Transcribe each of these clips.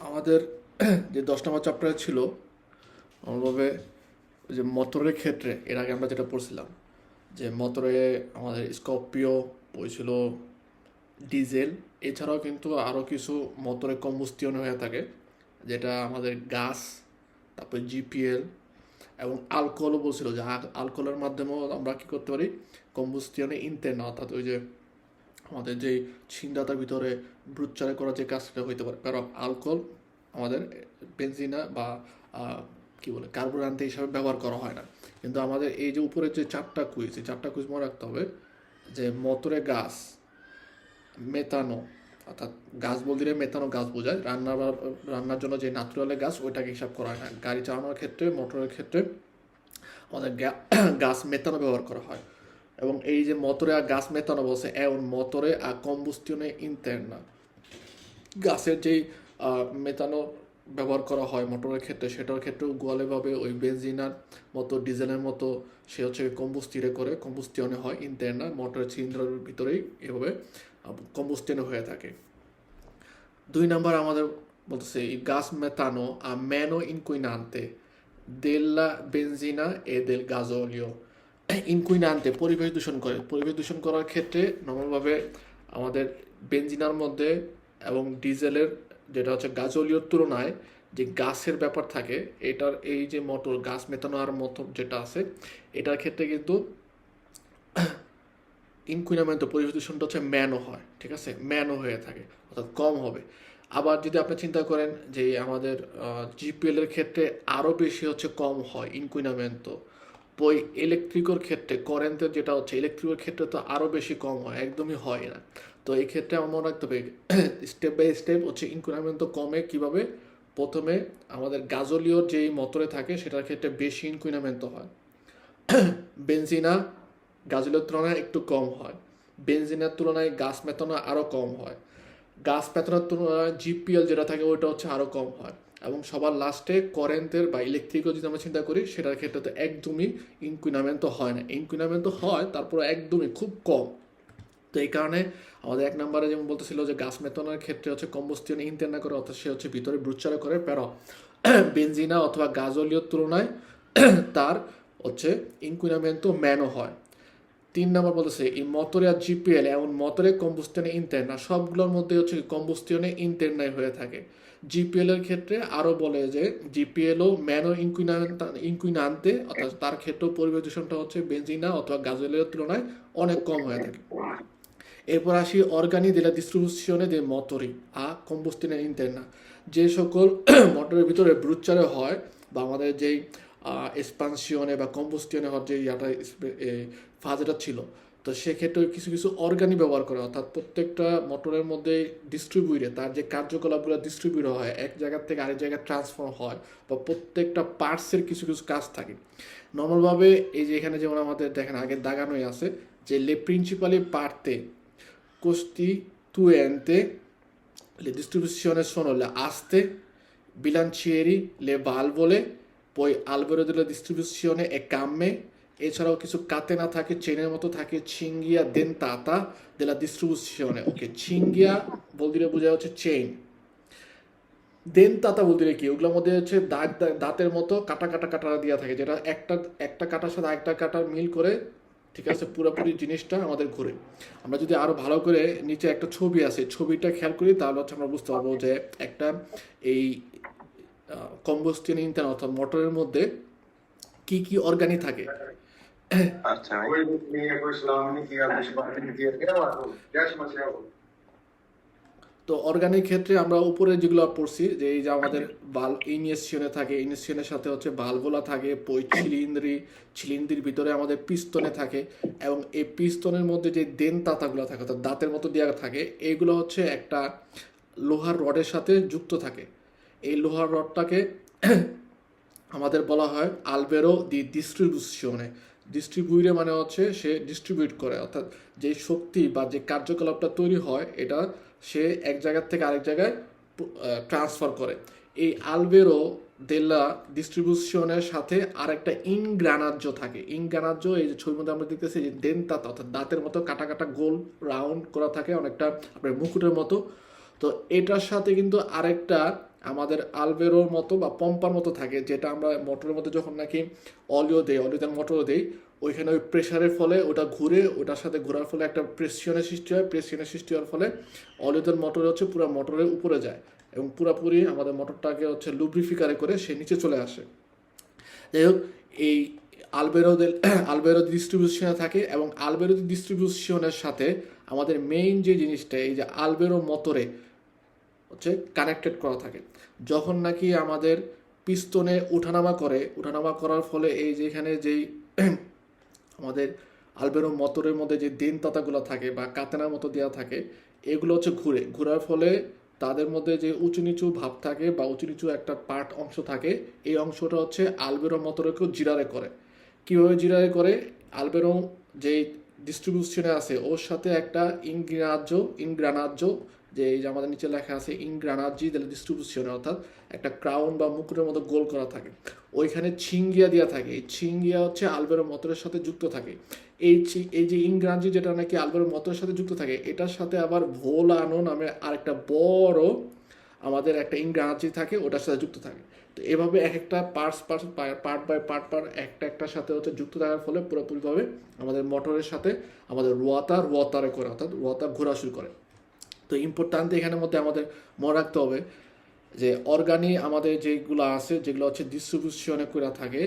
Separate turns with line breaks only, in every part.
আমাদের যে 10 নম্বর চ্যাপ্টারে ছিল অনুভাবে যে মোটরের ক্ষেত্রে এর আগে আমরা যেটা পড়ছিলাম যে মোটরে আমাদের স্করপিও বই ছিল ডিজেল, এছাড়াও কিন্তু আরও কিছু মোটরে কম্বুস্টিয়ন হয়ে থাকে, যেটা আমাদের গাস, তারপরে জিপিএল এবং আলকোহলও বলছিল যে আলকোহলের মাধ্যমেও আমরা কী করতে পারি, কম্বুস্টিয়নে ইনটেন অর্থাৎ ওই যে আমাদের যেই ছিন্দাতার ভিতরে ব্রুচ্চারে করা যে কাজটা হইতে পারে, কারণ আলকোহল আমাদের বেনজিনা বা কি বলে কার্বোরেন্ট হিসাবে ব্যবহার করা হয় না। কিন্তু আমাদের এই যে উপরে যে চারটা কুইজ, এই চারটা কুইজ মনে রাখতে হবে যে মোটরে গাছ, মেথানো অর্থাৎ গাছ বলতে মেথানো গাছ বোঝায়, রান্নার জন্য যে ন্যাচুরালের গাছ ওইটাকে হিসাব করা হয় না। গাড়ি চালানোর ক্ষেত্রে, মোটরের ক্ষেত্রে আমাদের গাছ মেথানো ব্যবহার করা হয়। এবং এই যে মোটরে আর গাছ মেথানো বলছে এমন মোটরে আর কম্বুস্টিয়নে ইন্টারনা গাছের যেই মেথানো ব্যবহার করা হয় মোটরের ক্ষেত্রে, সেটার ক্ষেত্রেও গোয়ালেভাবে ওই বেনজিনার মতো ডিজেলের মতো সে হচ্ছে কম্বুস্টিরে করে, কম্বুস্টিয়নে হয় ইন্টারনা, মোটরের ছিদ্রের ভিতরেই এভাবে কম্বুস্টিয়নে হয়ে থাকে। 2 নম্বর আমাদের বলতেছে এই গাছ মেথানো a meno inquinante della benzina e del gasolio। ইনকুইনান্তে পরিবেশ দূষণ করে, পরিবেশ দূষণ করার ক্ষেত্রে নর্মালভাবে আমাদের বেনজিনার মধ্যে এবং ডিজেলের যেটা হচ্ছে গাজলীয়র তুলনায় যে গাছের ব্যাপার থাকে, এটার এই যে মোটর গাছ মেথানো আর মতো যেটা আছে, এটার ক্ষেত্রে কিন্তু ইনকুইনামেন্টো পরিবেশ দূষণটা হচ্ছে ম্যানো হয়, ঠিক আছে, ম্যানো হয়ে থাকে অর্থাৎ কম হবে। আবার যদি আপনি চিন্তা করেন যে আমাদের জিপিএল এর ক্ষেত্রে আরও বেশি হচ্ছে কম হয় ইনকুইনামেন্টো, বই ইলেকট্রিকের ক্ষেত্রে কারেন্টের যেটা হচ্ছে ইলেকট্রিকের ক্ষেত্রে তো আরও বেশি কম হয়, একদমই হয় না। তো এই ক্ষেত্রে আমার মনে রাখতে হবে স্টেপ বাই স্টেপ হচ্ছে ইনকুইনামেন্টো কমে কিভাবে। প্রথমে আমাদের গাজলীয় যেই মোটরে থাকে সেটার ক্ষেত্রে বেশি ইনকুইনামেন্টো হয়, বেনজিনা গাজলের তুলনায় একটু কম হয়, বেনজিনের তুলনায় গাছ মেথানো আরও কম হয়, গাছ মেথানোর তুলনায় জিপিএল যেটা থাকে ওইটা হচ্ছে আরও কম হয়। এবং সবার লাস্টে কারেন্টের বা ইলেকট্রিকও যদি আমরা চিন্তা করি সেটার ক্ষেত্রে তো একদমই ইনকুইনামেন্ট হয় না, ইনকুইনামেন্ট হয় তারপরে একদমই খুব কম। তো এই কারণে আমাদের 1 নম্বরে যেমন বলতেছিল যে গাছ মেথানোর ক্ষেত্রে হচ্ছে কম্বুস্টিয়ন ইনটেন না করে অর্থাৎ সে হচ্ছে ভিতরে ব্রুচ্চারে করে, প্যারা বেনজিনা অথবা গাজলীয়র তুলনায় তার হচ্ছে ইনকুইনামেন্টো ম্যানো হয়। 3 নম্বর বলতেছে এই মোটরে আর জিপিএল এমন মোটরে কম্বুস্টিয়নে ইন্টারনা সবগুলোর মধ্যে হচ্ছে কম্বুস্টিয়নে ইন্টারনাই হয়ে থাকে। জিপিএল এর ক্ষেত্রে আরও বলে যে জিপিএলও ম্যানো ইনকুইনান্তে অর্থাৎ তার ক্ষেত্রেও পরিবেশ দূষণটা হচ্ছে বেনজিনা অথবা গাজলের তুলনায় অনেক কম হয়ে থাকে। এরপর আসি অর্গানি দেলা ডিস্ট্রিবিউশনে দে মোটরি আ কম্বুস্টিনে ইন্টারনা, যে সকল মোটরের ভিতরে ব্রুচারে হয় বা আমাদের যেই এক্সপানশনে বা কম্বুস্টিয়নে হওয়ার যে ইয়াটা ফাজটা ছিল, তো সেক্ষেত্রে কিছু কিছু অর্গানি ব্যবহার করে অর্থাৎ প্রত্যেকটা মোটরের মধ্যে ডিস্ট্রিবিউটে তার যে কার্যকলাপগুলো ডিস্ট্রিবিউট হয় এক জায়গার থেকে আরেক জায়গায় ট্রান্সফার হয় বা প্রত্যেকটা পার্টসের কিছু কিছু কাজ থাকে। নর্মালভাবে এই যে এখানে যেমন আমাদের দেখেন আগে দাগানোই আছে যে লে principally পার্তে costituente le distribuzioni sono le aste, bilancieri, le valvole, poi albero della distribuzione e camme, এছাড়াও কিছু কাতেনা থাকে, চেনের মতো থাকে, ছিঙ্গিয়া দেনতাতা দেলা ডিস্ট্রিবিউশনে। ওকে, ছিঙ্গিয়া বলতে বোঝা হচ্ছে চেইন, দেনতাতা বলতে কি ওগুলোর মধ্যে হচ্ছে দাঁতের মতো কাটা কাটা কাটা দেওয়া থাকে, যেটা একটা একটা কাটার সাথে আরেকটা কাটার মিল করে, ঠিক আছে, পুরোপুরি জিনিসটা আমাদের ঘুরে। আমরা যদি আরো ভালো করে নিচে একটা ছবি আছে ছবিটা খেয়াল করি তাহলে হচ্ছে আমরা বুঝতে পারবো যে একটা এই কম্বস্টিয়ন ইঞ্জিন অর্থাৎ মোটরের মধ্যে কি কি অর্গানি থাকে।
अच्छा कोई नहीं है, कोई सलाम नहीं किया, कुछ बात नहीं किया, क्या बात हो, क्या समस्या हो?
তো অর্গানিক ক্ষেত্রে আমরা উপরে যেগুলো পড়ছি যে এই যে আমাদের ইনিয়েশনে থাকে, ইনিয়েশনের সাথে হচ্ছে ভালভোলা থাকে, পই ছিলিন্দ্রির ভিতরে আমাদের পিস্তনে থাকে, এবং এই পিস্তনের মধ্যে যে দেনতাতাগুলো থাকে অর্থাৎ দাঁতের মতো দেওয়া থাকে, এইগুলো হচ্ছে একটা লোহার রডের সাথে যুক্ত থাকে। এই লোহার রডটাকে আমাদের বলা হয় আলবেরো দি ডিস্ট্রিবিউশনে। ডিস্ট্রিবিউটে মানে হচ্ছে সে ডিস্ট্রিবিউট করে অর্থাৎ যে শক্তি বা যে কার্যকলাপটা তৈরি হয় এটা সে এক জায়গার থেকে আরেক জায়গায় ট্রান্সফার করে। এই আলবেরো দেলা ডিস্ট্রিবিউশনের সাথে আরেকটা ইনগ্রানাজ্য থাকে। ইনগ্রানাজ্য এই যে ছবির মধ্যে আমরা দেখতেছি যে দেনতাতা অর্থাৎ দাঁতের মতো কাটা কাটা গোল রাউন্ড করা থাকে অনেকটা আপনার মুকুটের মতো। তো এটার সাথে কিন্তু আরেকটা আমাদের আলবেরোর মতো বা পম্পার মতো থাকে, যেটা আমরা মোটরের মধ্যে যখন নাকি অলিও দেই, অলিওতে মোটরও দেই, ওইখানে ওই প্রেশারের ফলে ওটা ঘুরে, ওটার সাথে ঘোরার ফলে একটা প্রেসিয়নের সৃষ্টি হয়, প্রেসিয়নের সৃষ্টি হওয়ার ফলে অলিওদের মোটরে হচ্ছে পুরো মোটরের উপরে যায় এবং পুরোপুরি আমাদের মোটরটাকে হচ্ছে লুব্রিফিকারে করে সে নিচে চলে আসে। যাই হোক, এই আলবেরোদের আলবেরো ডিস্ট্রিবিউশনে থাকে এবং আলবেরো ডিস্ট্রিবিউশনের সাথে আমাদের মেইন যে জিনিসটা, এই যে আলবেরো মোটরে হচ্ছে কানেক্টেড করা থাকে। যখন নাকি আমাদের পিস্তনে উঠানামা করার ফলে এই যেখানে যেই আমাদের আলবেরো মোটরের মধ্যে যে দেন তাতাগুলো থাকে বা কাতেনার মতো দেওয়া থাকে, এগুলো হচ্ছে ঘোরার ফলে তাদের মধ্যে যে উঁচু নিচু ভাব থাকে বা উঁচু নিচু একটা পার্ট অংশ থাকে, এই অংশটা হচ্ছে আলবেরো মোটরকেও জিরারে করে। কীভাবে জিরারে করে? আলবেরো যেই ডিস্ট্রিবিউশনে আছে ওর সাথে একটা ইনগ্রানাজ্য, যে এই যে আমাদের নিচে লেখা আছে ইনগ্রানাজি দেলা ডিস্ট্রিবিউশনে, অর্থাৎ একটা ক্রাউন বা মুকুটের মতো গোল করা থাকে, ওইখানে ছিঙ্গিয়া দেওয়া থাকে। এই ছিঙ্গিয়া হচ্ছে আলবেরো মোটরের সাথে যুক্ত থাকে। এই যে ইংরাজি যেটা নাকি আলবেরো মোটরের সাথে যুক্ত থাকে, এটার সাথে আবার ভোলানো নামে আরেকটা বড় আমাদের একটা ইংরাজি থাকে, ওটার সাথে যুক্ত থাকে। তো এভাবে এক একটা পার্ট বাই পার্ট একটার সাথে হচ্ছে যুক্ত থাকার ফলে পুরোপুরিভাবে আমাদের মোটরের সাথে আমাদের রোয়াতারে করে, অর্থাৎ রোয়াতার ঘোরা শুরু করে। তো ইম্পর্ট্যান্ট এখানের মধ্যে আমাদের মনে রাখতে হবে যে অর্গানি আমাদের যেগুলো আছে, যেগুলো হচ্ছে ডিস্ট্রিবিউশনে করে থাকে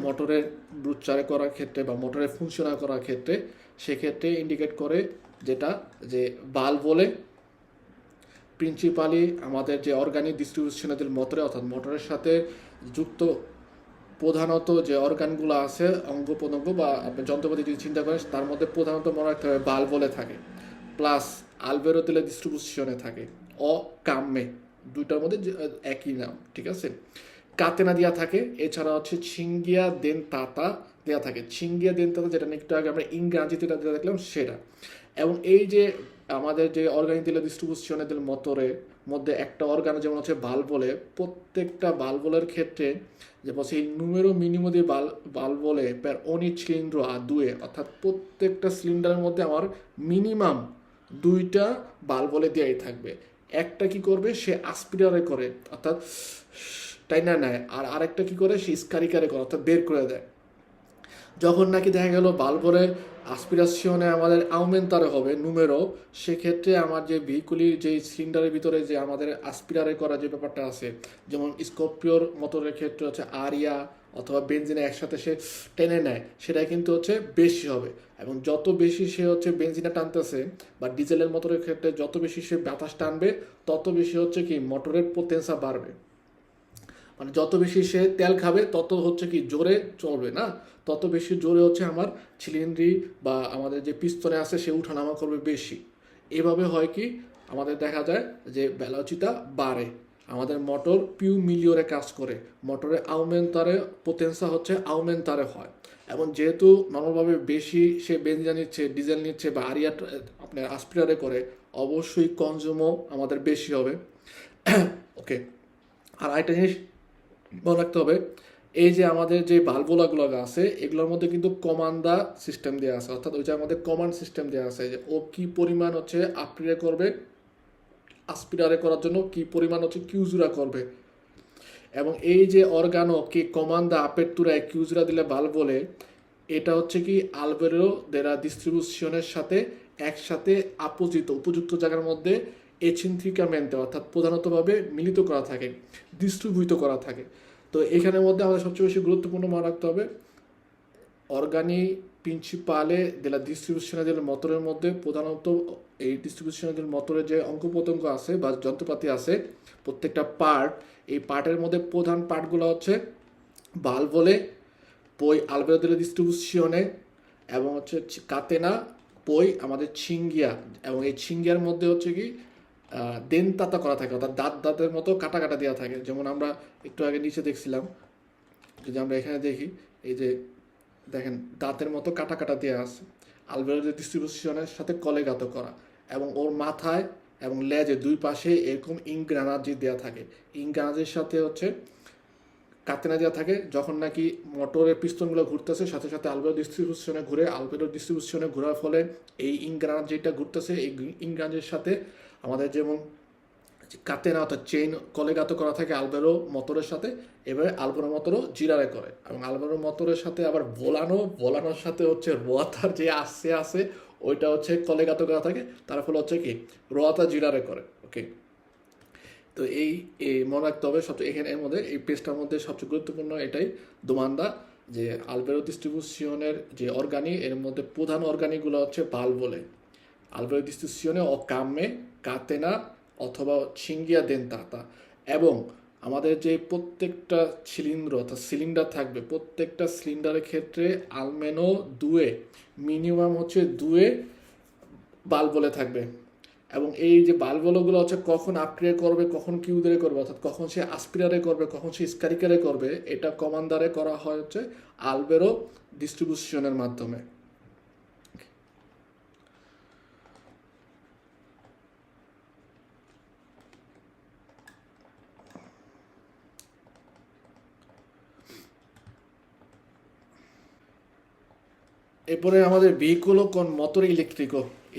মোটরের ব্রুচারে করার ক্ষেত্রে বা মোটরের ফুংশনাল করার ক্ষেত্রে, সেক্ষেত্রে ইন্ডিকেট করে যেটা যে বাল্ব বলে প্রিন্সিপালি আমাদের যে অর্গানিক ডিস্ট্রিবিউশনের মোটরে, অর্থাৎ মোটরের সাথে যুক্ত প্রধানত যে অর্গানগুলো আছে, অঙ্গ প্রত্যঙ্গ বা আপনি যন্ত্রপাতি যদি চিন্তা করেন, তার মধ্যে প্রধানত মনে রাখতে হবে বাল্ব বলে থাকে, প্লাস আলবেরো তেলে ডিস্ট্রিবিউশনে থাকে, কাম্মে, দুইটার মধ্যে একই নাম, ঠিক আছে। কাতেনা দেওয়া থাকে, এছাড়া হচ্ছে ছিঙ্গিয়া দেন তাতা দেওয়া থাকে। ছিঙ্গিয়া দেন তাতা যেটা একটু আগে আমরা ইংরাজিতে যেটা দেখলাম সেটা। এবং এই যে আমাদের যে অর্গানিক দিলে ডিস্ট্রিবিউশনের দিল মোটরের মধ্যে একটা অর্গান যেমন হচ্ছে বাল্বলে, প্রত্যেকটা বাল্বলের ক্ষেত্রে যে বলছে এই নুমেরো মিনিমো দিয়ে বাল্বলে প্যার অনি ছিলিন্দ্র আর দুয়ে, অর্থাৎ প্রত্যেকটা সিলিন্ডারের মধ্যে আমার মিনিমাম দুইটা বাল্বলে দেওয়াই থাকবে। একটা কি করবে, সে আসপিরারে করে, অর্থাৎ টাইনা নেয়, আর আরেকটা কি করে, সে স্কারিকারে করে, অর্থাৎ বের করে দেয়। যখন নাকি দেখা গেল বাল্বরে আসপিরাশনে আমাদের আউমেন্টারে হবে নুমেরো, সেক্ষেত্রে আমার যে ভেহিকুলির যে সিলিন্ডারের ভিতরে যে আমাদের আসপিরারে করা যে ব্যাপারটা আছে, যেমন স্করপিওর মোটরের ক্ষেত্রে হচ্ছে আরিয়া অথবা বেনজিনে একসাথে সে টেনে নেয়, সেটা কিন্তু হচ্ছে বেশি হবে। এবং যত বেশি সে হচ্ছে বেনজিনে টানতেছে বা ডিজেলের মোটরের ক্ষেত্রে যত বেশি সে বাতাস টানবে, তত বেশি হচ্ছে কি মোটরের পোটেন্সা বাড়বে। মানে যত বেশি সে তেল খাবে তত হচ্ছে কি জোরে চলবে না, তত বেশি জোরে হচ্ছে আমার ছিলিন্ড্রি বা আমাদের যে পিস্তনে আছে সে উঠানামা করবে বেশি। এভাবে হয় কি, আমাদের দেখা যায় যে ভেলোসিটি বাড়ে, আমাদের মোটর পিউ মিলিয়রে কাজ করে, মোটরে আউমেন্টারে পোটেন্সা হচ্ছে আউমেন্টারে হয়। এবং যেহেতু নর্মালভাবে বেশি সে বেনজিন নিচ্ছে, ডিজেল নিচ্ছে বা আরিয়া আপনার আসপিরারে করে, অবশ্যই কনজিউমও আমাদের বেশি হবে। ওকে, আর আরেকটা জিনিস মনে রাখতে হবে, এই যে আমাদের যে বাল্বগুলো আছে এগুলোর মধ্যে কিন্তু কমান্ডা সিস্টেম দেওয়া আছে, অর্থাৎ ওই যে আমাদের কমান্ড সিস্টেম দেওয়া আছে যে ও কি পরিমাণ হচ্ছে আপগ্রেড করবে, আসপিরারে করার জন্য কি পরিমাণ হচ্ছে কিউজুরা করবে। এবং এই যে অর্গানো কি কমান্ডা আপেত্তুরায় কিউজুরা দিলে বাল্ব বলে, এটা হচ্ছে কি আলবেরো দেরা ডিস্ট্রিবিউশনের সাথে একসাথে উপযুক্ত জায়গার মধ্যে এসেন্ট্রিকামেন্টে, অর্থাৎ প্রধানতভাবে মিলিত করা থাকে, ডিস্ট্রিবিউট করা থাকে। তো এখানের মধ্যে আমাদের সবচেয়ে বেশি গুরুত্বপূর্ণ মনে রাখতে হবে অর্গানি প্রিন্সিপালে দেলা ডিস্ট্রিবিউশনে দিল মোটরের মধ্যে প্রধানত এই ডিস্ট্রিবিউশনে দিল মোটরের যে অঙ্গ প্রত্যঙ্গ আছে বা যন্ত্রপাতি আছে, প্রত্যেকটা পার্ট, এই পার্টের মধ্যে প্রধান পার্টগুলো হচ্ছে বাল্ব বলে, পই আলবেরো দেলা ডিস্ট্রিবিউশনে, এবং হচ্ছে কাতেনা, পই আমাদের ছিঙ্গিয়া, এবং এই ছিঙ্গিয়ার মধ্যে হচ্ছে কি দেনতাতা করা থাকে, অর্থাৎ দাঁতের মতো কাটা কাটা দেওয়া থাকে। যেমন আমরা একটু আগে নিচে দেখছিলাম, যদি আমরা এখানে দেখি, এই যে দেখেন দাঁতের মতো কাটা কাটা দেওয়া আছে, আলবেরো ডিস্ট্রিবিউশনের সাথে কলেগাত করা, এবং ওর মাথায় এবং লেজে দুই পাশে এরকম ইংগ্রানাজি দেওয়া থাকে। ইংগ্রানাজির সাথে হচ্ছে কাতেনা দেওয়া থাকে। যখন নাকি মোটরের পিস্তনগুলো ঘুরতেছে, সাথে সাথে আলবেরো ডিস্ট্রিবিউশনে ঘুরে, আলবেরো ডিস্ট্রিবিউশনে ঘোরার ফলে এই ইংগ্রানাজিটা ঘুরতেছে, এই ইংগ্রানাজির সাথে আমাদের যেমন কাতেনা অর্থাৎ চেইন কলেগাতো করা থাকে আলবেরো মোটরের সাথে, এবারে আলবেরো মোটরও জিরারে করে, এবং আলবেরো মোটরের সাথে আবার ভোলানোর সাথে হচ্ছে রোয়াতার যে আছে ওইটা হচ্ছে কলেগাতো করা থাকে, তার ফলে হচ্ছে কি রোয়াতা জিরারে করে। ওকে, তো এই মনে রাখতে হবে সবচেয়ে এখানে এর মধ্যে এই পেজটার মধ্যে সবচেয়ে গুরুত্বপূর্ণ এটাই দোমান্দা, যে আলবেরো ডিস্ট্রিবিউশনের যে অর্গানি এর মধ্যে প্রধান অর্গানিগুলো হচ্ছে ভালভোলে, আলবেরো ডিস্ট্রিবিউশনে ও কামে কাতেনা অথবা ছিঙ্গিয়া দেনতাতা, এবং আমাদের যে প্রত্যেকটা ছিলিন্দ্র অর্থাৎ সিলিন্ডার থাকবে, প্রত্যেকটা সিলিন্ডারের ক্ষেত্রে আলমেনো দুয়ে মিনিমাম হচ্ছে দুয়ে বাল্বলে থাকবে, এবং এই যে বাল্বগুলো হচ্ছে কখন আপগ্রেড করবে, কখন কিউদারে করবে, অর্থাৎ কখন সে আসপিরারে করবে, কখন সে স্কারিকারে করবে, এটা কমান্ডারে করা হয় হচ্ছে আলবেরো ডিস্ট্রিবিউশনের মাধ্যমে। এরপরে আমাদের ভেহিকুল কোন মোটর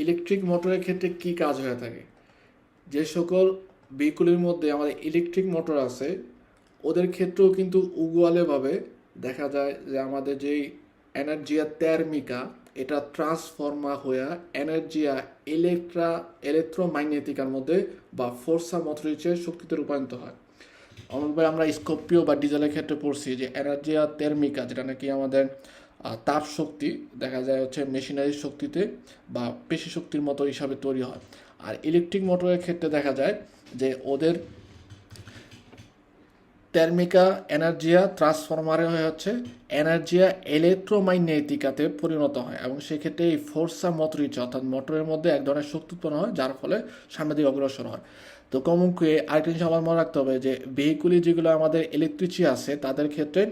ইলেকট্রিক মোটরের ক্ষেত্রে কি কাজ হয়ে থাকে, যে সকল ভেহিকুলের মধ্যে আমাদের ইলেকট্রিক মোটর আছে ওদের ক্ষেত্রেও কিন্তু উগুয়ালেভাবে দেখা যায় যে আমাদের যেই এনার্জিয়া তেরমিকা এটা ট্রান্সফর্মা হইয়া এনার্জিয়া ইলেকট্রোম্যাগনেটিকার মধ্যে বা ফোর্সা মোটরিচের শক্তিতে রূপান্তরিত হয়। অনেকবার আমরা স্কর্পিও বা ডিজেলের ক্ষেত্রে পড়ছি যে এনার্জিয়া তেরমিকা, যেটা নাকি আমাদের তাপ শক্তি দেখা যায় হচ্ছে মেশিনারির শক্তিতে বা পেশি শক্তির মতো হিসাবে তৈরি হয়। আর ইলেকট্রিক মোটরের ক্ষেত্রে দেখা যায় যে ওদের তেরমিকা এনার্জিয়া ট্রান্সফরমারে হয়ে হচ্ছে এনার্জিয়া ইলেকট্রোম্যাগনেটিকাতে পরিণত হয়, এবং সেক্ষেত্রে এই ফোর্সা মোটরিচ অর্থাৎ মোটরের মধ্যে এক ধরনের শক্তি উৎপন্ন হয়, যার ফলে সামনের দিকে অগ্রসর হয়। তো কমকে আরেকটা জিনিস আমার মনে রাখতে হবে যে ভেহিকুলি যেগুলো আমাদের ইলেকট্রিসি আছে তাদের ক্ষেত্রে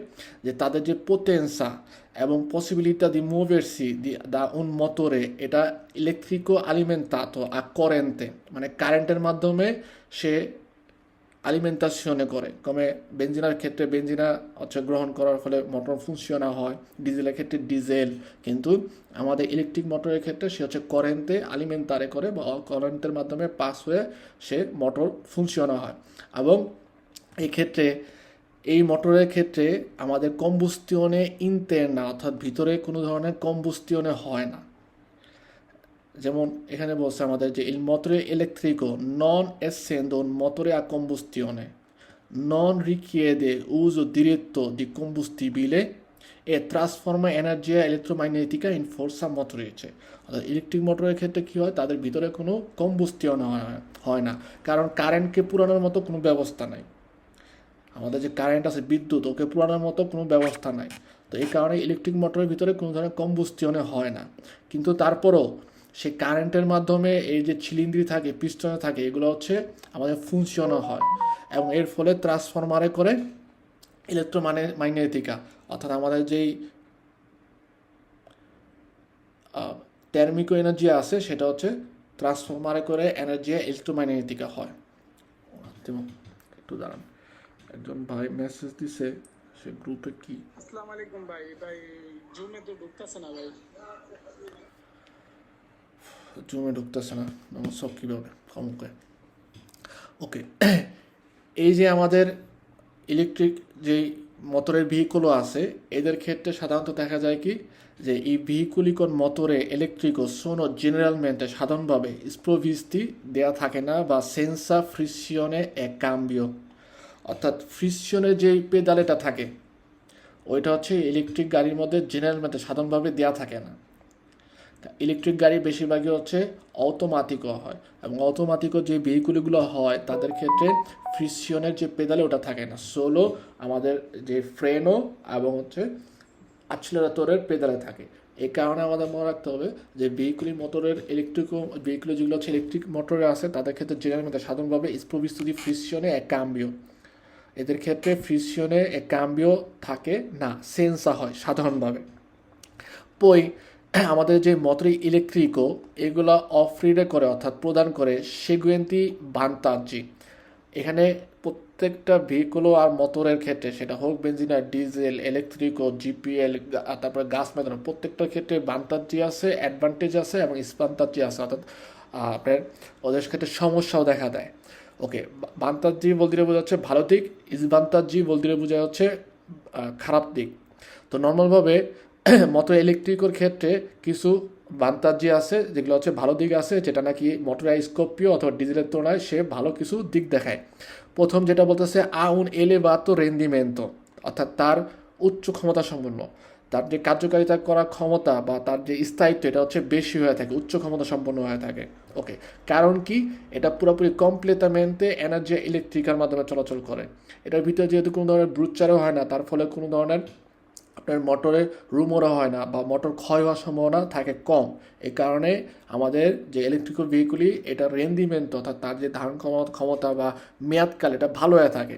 যে তাদের যে পোটেন্সা এবং পসিবিলিটা দি মুভেরসি দা উন মোটরে এটা ইলেকট্রিকো আলিমেন্টাতো আ করেন্তে, মানে কারেন্টের মাধ্যমে সে আলিমেন্টাশনে করে। কমে বেঞ্জিনার ক্ষেত্রে বেঞ্জিনা হচ্ছে গ্রহণ করার ফলে মোটর ফুংশনা হয়, ডিজেলের ক্ষেত্রে ডিজেল, কিন্তু আমাদের ইলেকট্রিক মোটরের ক্ষেত্রে সে হচ্ছে কারেন্টে আলিমেন্টারে করে বা কারেন্টের মাধ্যমে পাস হয়ে সে মোটর ফুংশনা হয়। এবং এই ক্ষেত্রে এই মোটরের ক্ষেত্রে আমাদের কম্বুস্টিয়নে ইন্টারনা অর্থাৎ ভিতরে কোনো ধরনের কম্বুস্টিয়নে হয় না। যেমন এখানে বলছে আমাদের যে il motore elettrico non essendo un motore a combustione non richiede uso diretto di combustibile e trasforma energia elettromagnetica in forza motrice। অর্থাৎ ইলেকট্রিক মোটরের ক্ষেত্রে কী হয়, তাদের ভিতরে কোনো কম্বুস্টিয়ন হয় না, কারণ কারেন্টকে পুরানোর মতো কোনো ব্যবস্থা নাই। আমাদের যে কারেন্ট আছে বিদ্যুৎ, ওকে পুরানোর মতো কোনো ব্যবস্থা নাই। তো এই কারণে ইলেকট্রিক মোটরের ভিতরে কোনো ধরনের কম্বুস্টিয়নে হয় না, কিন্তু তারপরও সে কারেন্টের মাধ্যমে এই যে ছিলিন্দ্রি থাকে পিস্টনে থাকে এগুলো হচ্ছে আমাদের ফুংশনও হয়, এবং এর ফলে ট্রান্সফরমারে করে ইলেকট্রোম্যাগনেটিকা অর্থাৎ আমাদের যেই টার্মিকো এনার্জি আছে সেটা হচ্ছে ট্রান্সফরমারে করে এনার্জি ইলেকট্রোম্যাগনেটিকা হয়। একটু দাঁড়ান, একজন ভাই মেসেজ দিছে, সে গ্রুপে কি
আসসালামু আলাইকুম ভাই জুমে তো ঢুকতেছে না ভাই,
জুমে ঢুকতেছে না আমার সব কীভাবে সমুখে। ওকে, এই যে আমাদের ইলেকট্রিক যেই মোটরের ভেহিকুলও আছে এদের ক্ষেত্রে সাধারণত দেখা যায় কি যে এই ভেহিকুলিকন মোটরে ইলেকট্রিকো সোনো জেনারেলমেন্টে সাধারণভাবে স্প্রোভিস্তি দেওয়া থাকে না বা সেন্সা ফ্রিসিয়নে এ কাম্বিও, অর্থাৎ ফ্রিসিয়নের যেই পেদালেটা থাকে ওইটা হচ্ছে ইলেকট্রিক গাড়ির মধ্যে জেনারেলমেন্টে সাধারণভাবে দেওয়া থাকে না। ইলেকট্রিক গাড়ি বেশিরভাগই হচ্ছে অটোমেটিকও হয়, এবং অটোমেটিকও যে ভেহিকুলগুলো হয় তাদের ক্ষেত্রে ফ্রিসিয়নের যে পেদালে ওটা থাকে না, সোলো আমাদের যে ফ্রেনও এবং হচ্ছে অ্যাক্সিলারেটরের পেদালে থাকে। এই কারণে আমাদের মনে রাখতে হবে যে মোটরের ভেহিকুল যেগুলো হচ্ছে ইলেকট্রিক মোটরে আছে তাদের ক্ষেত্রে জেনারেলmente সাধারণভাবে স্প্রোভিস্তি ফ্রিসিয়নে এক কাম্বিও, এদের ক্ষেত্রে ফ্রিসিয়নে এক কাম্বিও থাকে না, সেন্সা হয় সাধারণভাবে। পই আমাদের যে মোটর ইলেকট্রিকো এগুলো অফরিডে করে অর্থাৎ প্রদান করে সেগুয়েন্তি বান্তাজি। এখানে প্রত্যেকটা ভেহিকুলও আর মোটরের ক্ষেত্রে সেটা হোক বেঞ্জিনার ডিজেল ইলেকট্রিকো জিপিএল তারপরে গাছ মেথানল প্রত্যেকটার ক্ষেত্রে বান্তাজি আছে, অ্যাডভান্টেজ আছে এবং স্পান্তাজি আছে, অর্থাৎ আপনার ওদের ক্ষেত্রে সমস্যাও দেখা দেয়। ওকে, বান্তাজি বলতে বোঝা যাচ্ছে ভালো দিক, ইসবান্তাজি বলতে বোঝা যাচ্ছে খারাপ দিক। তো নর্মালভাবে মোটর ইলেকট্রিকের ক্ষেত্রে কিছু বান্তাজি আছে যেগুলো হচ্ছে ভালো দিক আছে, যেটা নাকি মোটর স্কোপিও অথবা ডিজেলের তুলনায় সে ভালো কিছু দিক দেখায়। প্রথম যেটা বলতেছে আউন এলেভাতো রেন্ডিমেন্তো, অর্থাৎ তার উচ্চ ক্ষমতা সম্পন্ন, তার যে কার্যকারিতা করার ক্ষমতা বা তার যে স্থায়িত্ব এটা হচ্ছে বেশি হয়ে থাকে, উচ্চ ক্ষমতা সম্পন্ন হয়ে থাকে। ওকে, কারণ কি, এটা পুরোপুরি কমপ্লিটমেন্টে এনার্জি ইলেকট্রিকার মাধ্যমে চলাচল করে। এটার ভিতরে যেহেতু কোনো ধরনের ব্রুচারও হয় না, তার ফলে কোনো ধরনের আপনার মোটরে রুমোরা হয় না বা মোটর ক্ষয় হওয়ার সম্ভাবনা থাকে কম। এই কারণে আমাদের যে ইলেকট্রিক্যাল ভেহিকুলই এটা রেন্ডিমেন্ট অর্থাৎ তার যে ধারণ ক্ষমতা বা মেয়াদকাল এটা ভালো হয়ে থাকে।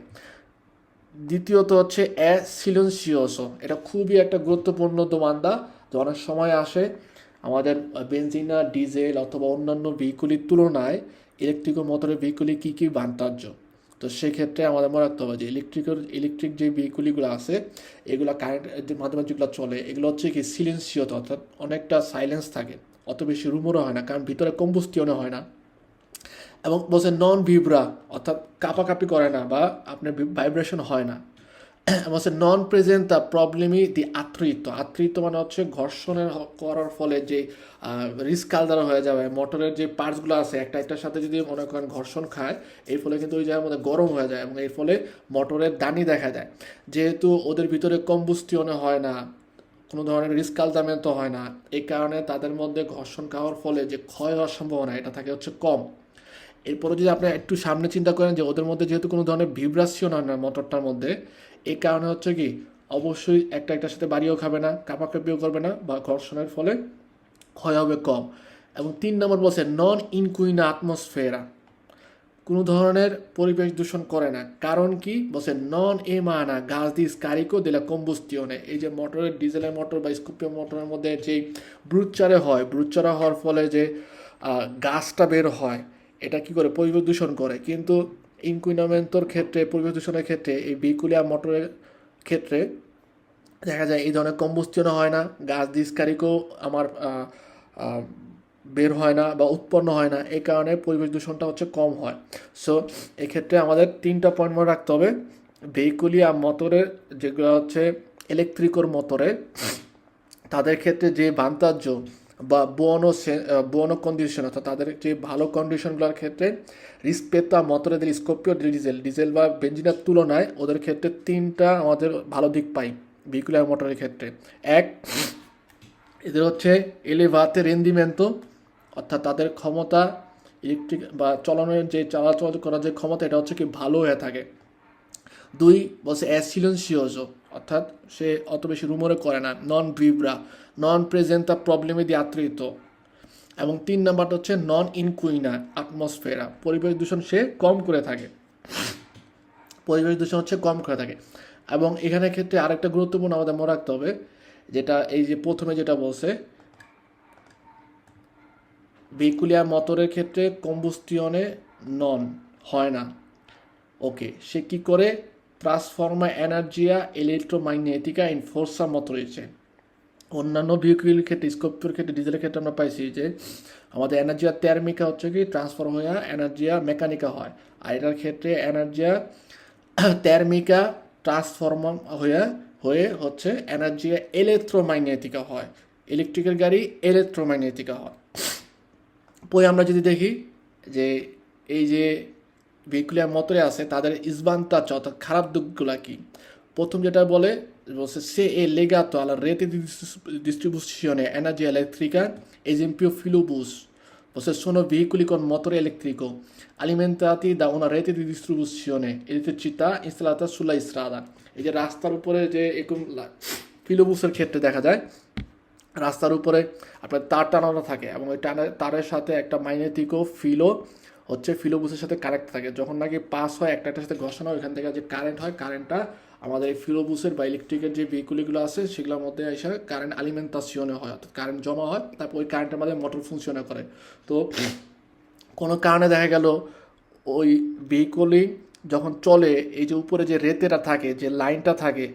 দ্বিতীয়ত হচ্ছে সিলেন্সিওসো, এটা খুবই একটা গুরুত্বপূর্ণ দোমান্দা, যে অনেক সময় আসে আমাদের বেনজিনা ডিজেল অথবা অন্যান্য ভেহিকুলির তুলনায় ইলেকট্রিক্যাল মোটরের ভেহিকুলি কী কী বান্তার্য। তো সেক্ষেত্রে আমাদের মনে রাখতে হবে যে ইলেকট্রিক যে ভেহিকুলিগুলো আছে এগুলো কারেন্টের মাধ্যমে যেগুলো চলে এগুলো হচ্ছে কি সিলেন্সিওস, অর্থাৎ অনেকটা সাইলেন্স থাকে, অত বেশি রুমোরও হয় না, কারণ ভিতরে কম্বুস্টিয়নও হয় না। এবং বলছে নন ভিব্রা, অর্থাৎ কাঁপাকাঁপি করে না বা আপনার ভাইব্রেশন হয় না। বলছে নন প্রেজেন্ট দ্য প্রবলেমই দি আত্রিত্ব, আত্রিত্ব মানে হচ্ছে ঘর্ষণের করার ফলে যে রিস্ক আলাদা হয়ে যাবে, মোটরের যে পার্টসগুলো আছে একটা একটার সাথে যদি মনে করেন ঘর্ষণ খায় এর ফলে কিন্তু ওই জায়গার মধ্যে গরম হয়ে যায় এবং এর ফলে মোটরের দানি দেখা যায়। যেহেতু ওদের ভিতরে কম্বুস্টিয়নে হয় না, কোনো ধরনের রিস্ক আলদামেন্ট হয় না, এই কারণে তাদের মধ্যে ঘর্ষণ খাওয়ার ফলে যে ক্ষয় হওয়ার সম্ভাবনা এটা থাকে হচ্ছে কম। এরপরে যদি আপনি একটু সামনে চিন্তা করেন যে ওদের মধ্যে যেহেতু কোনো ধরনের ভিব্রাসিয়ন হয় না মোটরটার মধ্যে, এই কারণে হচ্ছে কি অবশ্যই একটা একটার সাথে বাড়িও খাবে না, কাঁপাকাঁপিও করবে না বা ঘর্ষণের ফলে ক্ষয় হবে কম। এবং 3 নম্বর বলছে নন ইনকুইনা অ্যাটমসফেরা, কোনো ধরনের পরিবেশ দূষণ করে না। কারণ কি বলছে নন এমানা গাছ দিস কারিকো দিলা কম্বুস্টিওনে, এই যে মোটরের ডিজেলের মোটর বা স্কোপিও মোটরের মধ্যে যে ব্রুচারে হওয়ার ফলে যে গাছটা বের হয় এটা কি করে পরিবেশ দূষণ করে। কিন্তু ইনকুইনামেন্টর ক্ষেত্রে পরিবেশ দূষণের ক্ষেত্রে এই বিকুলিয়া মোটরের ক্ষেত্রে দেখা যায় এই ধরনের কম্বুস্টিয়নও হয় না, গাছ দিসকারিকও আমার বের হয় না বা উৎপন্ন হয় না, এই কারণে পরিবেশ দূষণটা হচ্ছে কম হয়। সো এক্ষেত্রে আমাদের 3টা পয়েন্ট মনে রাখতে হবে। ভেহিকুলিয়া মোটরের যেগুলো হচ্ছে ইলেকট্রিকর মোটরে তাদের ক্ষেত্রে যে বান্তার্য বা বোনো কন্ডিশন অর্থাৎ তাদের যে ভালো কন্ডিশনগুলোর ক্ষেত্রে রিস্পেতা মোটরে দিল স্কোপিও ডিজেল বা বেঞ্জিনের তুলনায় ওদের ক্ষেত্রে 3টা আমাদের ভালো দিক পাই ভেহিকুলার মোটরের ক্ষেত্রে। এক, এদের হচ্ছে এলেভাতে রেন্ডিমেন্তো, অর্থাৎ তাদের ক্ষমতা ইলেকট্রিক বা চলনের যে চলাচল করার যে ক্ষমতা এটা হচ্ছে কি ভালো হয়ে থাকে। 2 বলছে সিলেন্সিওজো, অর্থাৎ সে অত বেশি রুমোরে করে না, নন ভিব্রা, নন প্রেজেন্টা প্রবলেমে দি আত্রিত। এবং 3 নাম্বারটা হচ্ছে নন ইনকুইনা অ্যাটমসফেরা, পরিবেশ দূষণ সে কম করে থাকে, পরিবেশ দূষণ হচ্ছে কম করে থাকে। এবং এখানে ক্ষেত্রে আরেকটা গুরুত্বপূর্ণ আমাদের মনে রাখতে হবে, যেটা এই যে প্রথমে যেটা বলছে ভেহিকুলিয়ার মোটরের ক্ষেত্রে কম্বুস্টিয়নে নন হয় না। ওকে, সে কি করে ট্রান্সফর্মা এনার্জিয়া ইলেকট্রোম্যাগনেটিকা ইন ফোর্সা মোটরিচে। অন্যান্য ভেহিকুলের ক্ষেত্রে স্কোপিওর ক্ষেত্রে ডিজেলের ক্ষেত্রে আমরা পাইছি যে আমাদের এনার্জিয়া তেরমিকা হচ্ছে কি ট্রান্সফর্ম হয়ে এনার্জিয়া মেকানিকা হয়, আর এটার ক্ষেত্রে এনার্জিয়া তেরমিকা ট্রান্সফর্ম হয়ে হচ্ছে এনার্জিয়া ইলেকট্রোম্যাগনেটিকা হয়, ইলেকট্রিকের গাড়ি ইলেকট্রোম্যাগনেটিকা হয়। পরে আমরা যদি দেখি যে এই যে ভেহিকুলার মোটরে আছে তাদের ইসবান্তাচ অর্থাৎ খারাপ দিকগুলা কি। প্রথম যেটা বলছে সে এ লেগাতো alla rete di distribuzione energia elettrica esempio filobus, বলছে sono veicoli con motore elettrico alimentati da una rete di distribuzione elettricità installata sulla strada। এই যে রাস্তার উপরে যে এরকম ফিলোবুসের ক্ষেত্রে দেখা যায় রাস্তার উপরে আপনার তার টানানো থাকে এবং ওই তারের সাথে একটা ম্যাগনেটিকও ফিলোবুসের সাথে কানেক্ট থাকে। যখন নাকি পাস হয় একটা একটার সাথে ঘষানো ওইখান থেকে যে কারেন্ট হয়, কারেন্টটা আমাদের এই ফিলোবুসের বা ইলেকট্রিকের যে ভেহিকুলগুলো আছে সেগুলোর মধ্যে এসে কারেন্ট আলিমেন্টাসিওনে হয়, অর্থাৎ কারেন্ট জমা হয়, তারপর ওই কারেন্টের মধ্যে মোটর ফুংশনে করে। তো কোনো কারণে দেখা গেল ওই ভেহিকুলই যখন চলে এই যে উপরে যে রেতেটা থাকে যে লাইনটা থাকে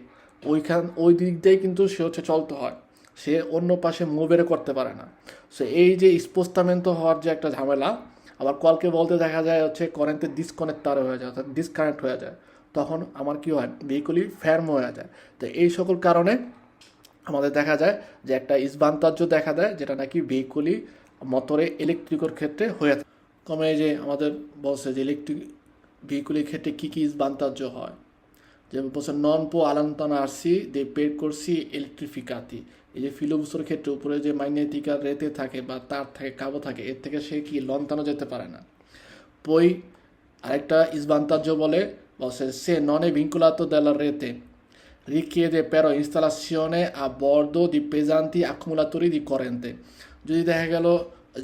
ওই দিক দিয়েই কিন্তু সে হচ্ছে চলতে হয়, সে অন্য পাশে মুভের করতে পারে না। সো এই যে স্পোস্তামেন্ট হওয়ার যে একটা ঝামেলা আবার কলকে বলতে দেখা যায় হচ্ছে কারেন্টের ডিসকানেক্টার হয়ে যায়, অর্থাৎ ডিসকানেক্ট হয়ে যায়, তখন আমার কি হয়, ভেহিকুলই ফ্যার্ম হয়ে যায়। তো এই সকল কারণে আমাদের দেখা যায় যে একটা ইসবান্তাজ্য দেখা দেয়, যেটা নাকি ভেহিকুলই মোটরে ইলেকট্রিকের ক্ষেত্রে হয়ে থাকে। কমে যে আমাদের বলছে যে ইলেকট্রিক ভেহিকুলের ক্ষেত্রে কী কী ইসবান্তাজ্য হয়, যেমন বলছে নন পো আলান্তানা আরসি দে পেড করছি ইলেকট্রিফিকাতি। এই যে ফিলোবুসের ক্ষেত্রে উপরে যে ম্যাগনেটিকার রেতে থাকে বা তার থাকে কাবো থাকে, এর থেকে সে কি লন্তানো যেতে পারে না। পই আরেকটা ইসবান্তাজ্য বলছে সে non è vincolato dalla rete, richiede però installazione a bordo di pesanti accumulatori di corrente। যদি দেখা গেল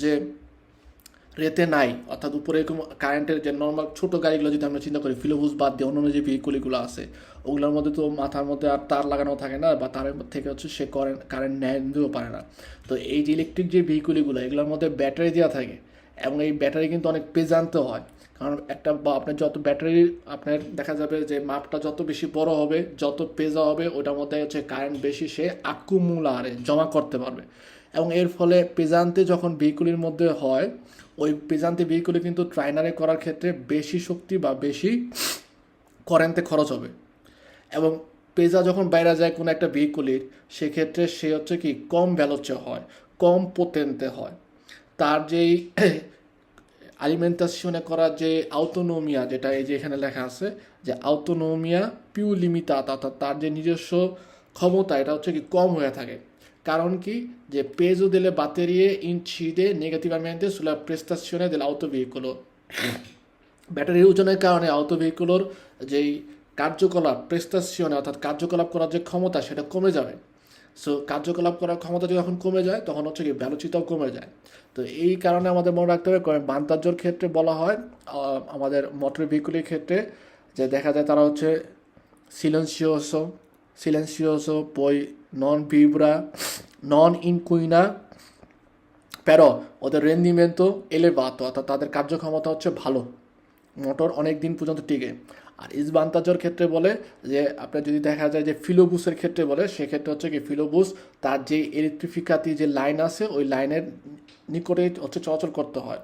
যে রেতে নাই, অর্থাৎ উপরে এরকম কারেন্টের যে নর্মাল ছোটো গাড়িগুলো যদি আমরা চিন্তা করি, ফিলোবুস বাদ দিয়ে অন্যান্য যে ভেহিকুলগুলো আছে, ওগুলোর মধ্যে তো মাথার মধ্যে আর তার লাগানো থাকে না, বা তারের থেকে হচ্ছে সে কারেন্ট নেয় নিতেও পারে না। তো এই যে ইলেকট্রিক যে ভেহিকুলগুলো, এগুলোর মধ্যে ব্যাটারি দেওয়া থাকে, এবং এই ব্যাটারি কিন্তু অনেক পেজান্ত হয়। কারণ একটা বা আপনার যত ব্যাটারি, আপনার দেখা যাবে যে মাপটা যত বেশি বড় হবে, যত পেজা হবে, ওটার মধ্যে হচ্ছে কারেন্ট বেশি সে আকুমুলারে জমা করতে পারবে। এবং এর ফলে পেজান্তে যখন ভেহিকুলের মধ্যে হয়, ওই পেজান্তে ভেহিকুলে কিন্তু ট্রাইনারে করার ক্ষেত্রে বেশি শক্তি বা বেশি কারেন্টে খরচ হবে। এবং পেজা যখন বাইরে যায় কোনো একটা ভেহিকুলের, সেক্ষেত্রে সে হচ্ছে কি কম ভ্যালোচে হয়, কম পোতেন্তে হয়। তার যেই আলিমেন্টাশনে করার যে আউটোনোমিয়া, যেটা এই যে এখানে লেখা আছে যে আউটোনোমিয়া পিউ লিমিটাতা, অর্থাৎ তার যে নিজস্ব ক্ষমতা, এটা হচ্ছে কি কম হয়ে থাকে। কারণ কি, যে peso delle batterie incide negativamente sulla prestazione dell'autoveicolo। ব্যাটারির ওজনের কারণে অটোভেহিকুলোর যেই কার্যকলাপ, প্রেস্টাশনে অর্থাৎ কার্যকলাপ করার যে ক্ষমতা, সেটা কমে যাবে। সো কার্যকলাপ করার ক্ষমতা যখন কমে যায়, তখন হচ্ছে কি ভ্যালোসিটিটাও কমে যায়। তো এই কারণে আমাদের মনে রাখতে হবে, বান্তাজ্যর ক্ষেত্রে বলা হয় আমাদের মোটর ভেহিকুলের ক্ষেত্রে, যে দেখা যায় তারা হচ্ছে silenzioso poi non vibra non inquina pero ওদের rendimento elevato, অর্থাৎ তাদের কার্যক্ষমতা হচ্ছে ভালো, মোটর অনেক দিন পর্যন্ত টিকে। আর ইসবান্তাজর ক্ষেত্রে বলে যে আপনার যদি দেখা যায় যে ফিলোবুসের ক্ষেত্রে বলে, সেক্ষেত্রে হচ্ছে কি ফিলোবুস তার যে ইলেকট্রিফিকাতি যে লাইন আছে, ওই লাইনের নিকটে হচ্ছে চলাচল করতে হয়,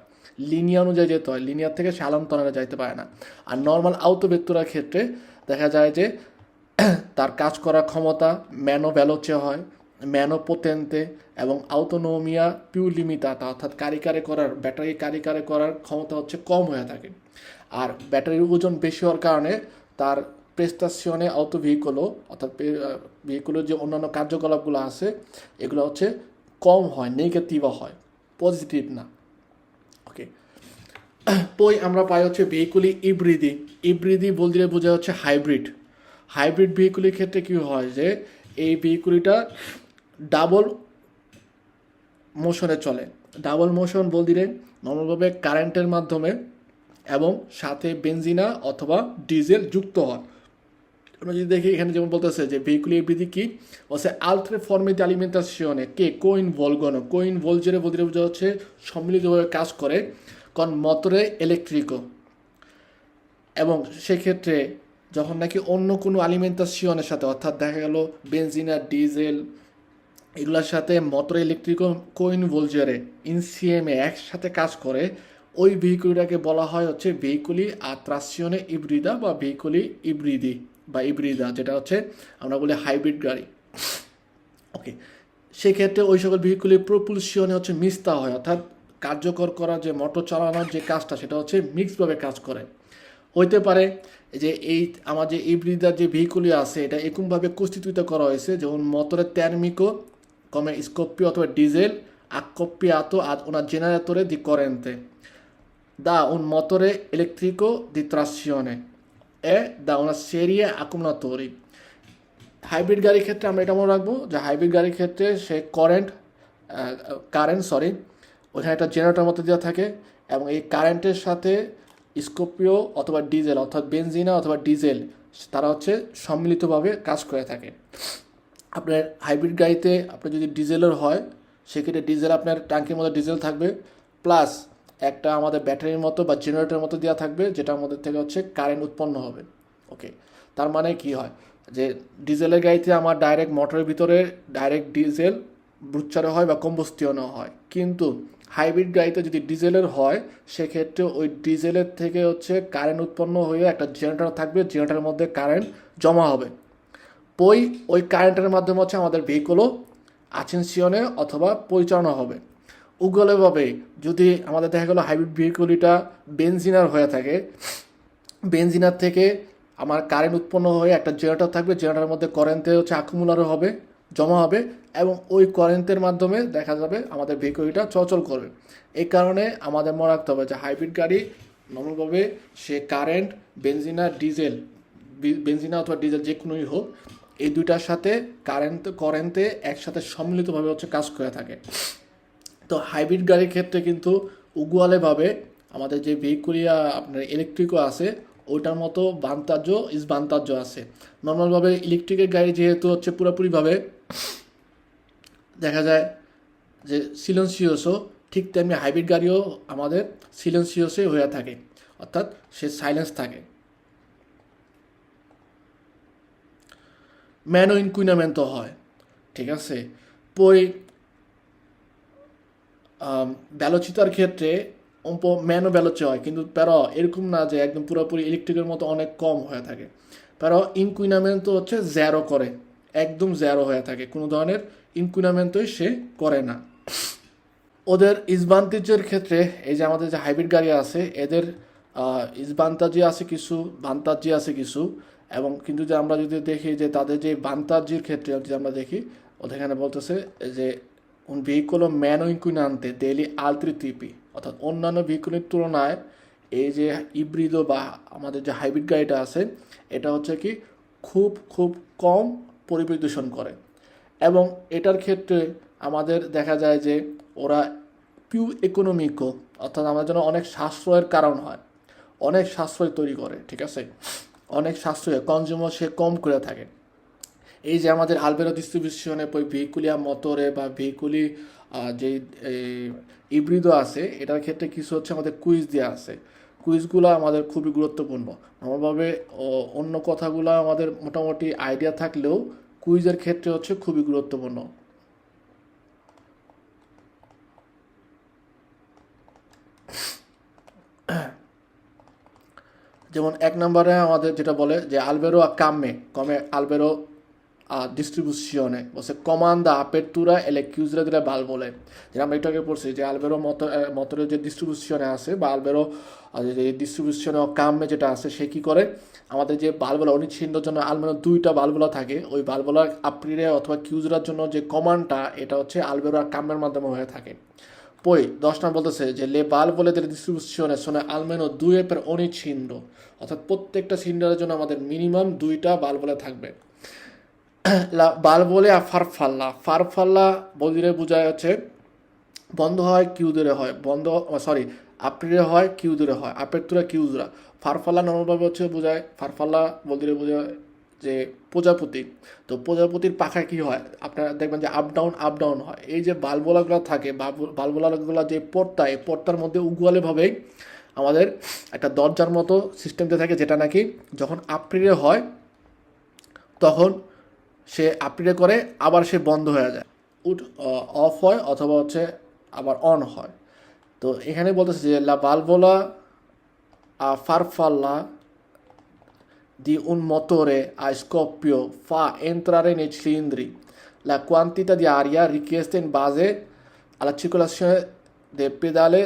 লিনিয়া অনুযায়ী যেতে হয়, লিনিয়ার থেকে শালান্তরে যাইতে পারে না। আর নর্মাল আউটোভেক্টরের ক্ষেত্রে দেখা যায় যে তার কাজ করার ক্ষমতা ম্যানো ভ্যালোচে হয়, ম্যানো পোতেন্তে, এবং আউটোনোমিয়া পিউ লিমিটাতা, অর্থাৎ ব্যাটারি কারিকারে করার ক্ষমতা হচ্ছে কম হয়ে থাকে। আর ব্যাটারির ওজন বেশি হওয়ার কারণে তার প্রেস্টাশনে ভেহিকুলও, অর্থাৎ ভেহিকুলের যে অন্যান্য কার্যকলাপগুলো আছে, এগুলো হচ্ছে কম হয়, নেগেটিভও হয়, পজিটিভ না। ওকে, পই আমরা পাই হচ্ছে ভেহিকুলি ইব্রিদি বলতে বোঝা হচ্ছে হাইব্রিড ভেহিকুলের ক্ষেত্রে কী হয়, যে এই ভেহিকুলিটা ডাবল মোশনে চলে। ডাবল মোশন বলতে নর্মালভাবে কারেন্টের মাধ্যমে এবং সাথে বেনজিনা অথবা ডিজেল যুক্ত হয়। আমরা যদি দেখি এখানে যেমন বলতেছে যে ভেহিকুলি ইব্রিদি কি বলছে, altre forme di alimentazione che coinvolgere বলতে বোঝা হচ্ছে সম্মিলিতভাবে কাজ করে con motore elettrico। এবং সেক্ষেত্রে যখন নাকি অন্য কোনো আলিমেন্টাশনের সাথে, অর্থাৎ দেখা গেল বেনজিনা, ডিজেল, এগুলোর সাথে মোটর ইলেকট্রিকো কোইনভলজারে ইনসিএমে একসাথে কাজ করে, ওই ভেহিকুলটাকে বলা হয় হচ্ছে ভেহিকুলি আত্রাসিয়নে ইব্রিদা বা ভেহিকুলি ইব্রিদা, যেটা হচ্ছে আমরা বলি হাইব্রিড গাড়ি। ওকে, সেক্ষেত্রে ওই সকল ভেহিকুলির প্রপুলশনে হচ্ছে মিক্সটা হয়, অর্থাৎ কার্যকর করা যে মোটর চালানোর যে কাজটা, সেটা হচ্ছে মিক্সভাবে কাজ করে। হইতে পারে যে এই আমার যে ইব্রিদার যে ভেহিকুলি আছে, এটা এরকমভাবে কনস্টিটিউট করা হয়েছে, যেমন মোটরের তেরমিকো come scoppio অথবা diesel accoppiato ad una generatore di corrente da un motore elettrico di trazione e da una serie accumulatori। Hybrid গাড়ির ক্ষেত্রে আমরা এটা মনে রাখবো যে হাইব্রিড গাড়ির ক্ষেত্রে সে ওখানে একটা জেনারেটর মতো দেওয়া থাকে, এবং এই কারেন্টের সাথে স্কোপিও অথবা ডিজেল, অর্থাৎ বেনজিনা অথবা ডিজেল, তারা হচ্ছে সম্মিলিতভাবে কাজ করে থাকে। আপনার হাইব্রিড গাড়িতে আপনার যদি ডিজেলের হয়, সেক্ষেত্রে ডিজেল আপনার ট্যাঙ্কের মধ্যে ডিজেল থাকবে, প্লাস একটা আমাদের ব্যাটারির মতো বা জেনারেটরের মতো দেওয়া থাকবে, যেটার মধ্যে থেকে হচ্ছে কারেন্ট উৎপন্ন হবে। ওকে, তার মানে কি হয়, যে ডিজেলের গাড়িতে আমার ডাইরেক্ট মোটরের ভিতরে ডাইরেক্ট ডিজেল ব্রুচারে হয় বা কম্বস্টিয়নও হয়, কিন্তু হাইব্রিড গাড়িতে যদি ডিজেলের হয় সেক্ষেত্রে ওই ডিজেলের থেকে হচ্ছে কারেন্ট উৎপন্ন হয়ে একটা জেনারেটর থাকবে, জেনারেটরের মধ্যে কারেন্ট জমা হবে। ওই কারেন্টের মাধ্যমে হচ্ছে আমাদের ভেহিকলও আচেনশিয়নে অথবা পরিচালনা হবে। উগলভাবে যদি আমাদের দেখা গেলো হাইব্রিড ভেহিকলটা বেনজিনার হয়ে থাকে, বেনজিনার থেকে আমার কারেন্ট উৎপন্ন হয়ে একটা জেনারেটর থাকবে, জেনারেটরের মধ্যে কারেন্টে হচ্ছে অ্যাকুমুলেটর হবে, জমা হবে, এবং ওই কারেন্টের মাধ্যমে দেখা যাবে আমাদের ভেহিকলটা চলাচল করবে। এই কারণে আমাদের মনে রাখতে হবে যে হাইব্রিড গাড়ি নর্মালভাবে সে কারেন্ট, বেনজিনা অথবা ডিজেল যে কোনোই হোক, এই দুইটার সাথে কারেন্টে একসাথে সম্মিলিতভাবে হচ্ছে কাজ করে থাকে। তো হাইব্রিড গাড়ির ক্ষেত্রে কিন্তু উগুয়ালেভাবে আমাদের যে ভেহিকুলিয়া আপনার ইলেকট্রিকও আছে ওইটার মতো বান্তাজ্য আছে। নর্মালভাবে ইলেকট্রিকের গাড়ি যেহেতু হচ্ছে পুরোপুরিভাবে দেখা যায় যে সিলেন্সিয়াসও, ঠিক তেমনি হাইব্রিড গাড়িও আমাদের সিলেন্সিয়াসই হয়ে থাকে, অর্থাৎ সে সাইলেন্স থাকে। ম্যানো ইনকুইনামেন্টও হয়, ঠিক আছে। ভ্যালোচিতার ক্ষেত্রে ম্যানো ভ্যালোচি হয়, কিন্তু প্যারো এরকম না যে একদম পুরোপুরি ইলেকট্রিকের মতো অনেক কম হয়ে থাকে। প্যারো ইনকুইনামেন্ট তো হচ্ছে জ্যারো করে, একদম জ্যারো হয়ে থাকে, কোনো ধরনের ইনকুইনামেন্টই সে করে না। ওদের ইসবান্তিজের ক্ষেত্রে এই যে আমাদের যে হাইব্রিড গাড়ি আছে এদের ইসবান্তাজি আছে কিছু, বান্তাজি আছে কিছু, এবং কিন্তু যে আমরা যদি দেখি যে তাদের যে বান্তাজির ক্ষেত্রে যদি আমরা দেখি ওদের এখানে বলতেছে যে un veicolo meno inquinante degli altri tipi, অর্থাৎ অন্যান্য ভেহিকলের তুলনায় এই যে ইব্রিডো বা আমাদের যে হাইব্রিড গাড়িটা আছে এটা হচ্ছে কি খুব খুব কম পরিবেশ দূষণ করে। এবং এটার ক্ষেত্রে আমাদের দেখা যায় যে ওরা পিউ ইকোনমিকও, অর্থাৎ আমাদের জন্য অনেক সাশ্রয়ের কারণ হয়, অনেক সাশ্রয় তৈরি করে, ঠিক আছে, অনেক সাশ্রয় কনজিউমার সে কম করে থাকে। এই যে আমাদের আলবেরো ডিস্ট্রিবিউশনে ভেহিকুলিয়া মোটরে বা ভেহিকুলি যে ইব্রিডো আছে এটার ক্ষেত্রে কিছু হচ্ছে আমাদের কুইজ দেওয়া আছে। কুইজগুলো আমাদের খুবই গুরুত্বপূর্ণ। normalভাবে অন্য কথাগুলো আমাদের মোটামুটি আইডিয়া থাকলেও কুইজের ক্ষেত্রে হচ্ছে খুবই গুরুত্বপূর্ণ। যেমন 1 নম্বরে আমাদের যেটা বলে যে আলবেরো come Albero distribuzione, se comanda apertura e le chiusure delle valvole, যেটা আমরা একটু আগে পড়ছি যে আলবেরো মোটরের যে ডিস্ট্রিবিউশনে আছে বা আলবেরো যে ডিস্ট্রিবিউশনে কামে যেটা আছে সে কী করে আমাদের যে বাল্বগুলো অনিচ্ছিন্নর জন্য আলবেরো 2টা বাল্বগুলো থাকে, ওই বাল্বগুলো আপ্রিরে অথবা কিউজরার জন্য যে কমান্ডটা এটা হচ্ছে আলবেরো আর কামের মাধ্যমে হয়ে থাকে। 10 নম্বর বলতেছে যে লে valvole delle distribuzione sono almeno 2 per ogni cilindro, অর্থাৎ প্রত্যেকটা সিলিন্ডারের জন্য আমাদের মিনিমাম 2টা বাল্বলে থাকবে। লা valvole a farfalla বলতে বোঝায় হচ্ছে বন্ধ হয় কিউ দূরে হয়, আপ্রিরে হয় কিউ দূরে হয়, আপারতুরা কিউজরা। ফারফাল্লা নর্মালভাবে হচ্ছে বোঝায়, ফারফাল্লা বলতে বোঝায় যে প্রজাপতি। তো প্রজাপতির পাখায় কী হয় আপনারা দেখবেন যে আপ ডাউন হয়। এই যে বাল্বলাগুলো থাকে, বাল্বলাগুলো যে পর্দা, এই পর্দার মধ্যে উগুয়ালেভাবেই আমাদের একটা দরজার মতো সিস্টেমতে থাকে, যেটা নাকি যখন আপ্রিরে হয় তখন সে আপ্রিরে করে আবার সে বন্ধ হয়ে যায়, অফ হয় অথবা হচ্ছে আবার অন হয়। তো এখানে বলতেছে যে লা valvola a farfalla di un motore a scoppio fa entrare nei cilindri la quantità di aria richiesta in base alla circolazione del pedale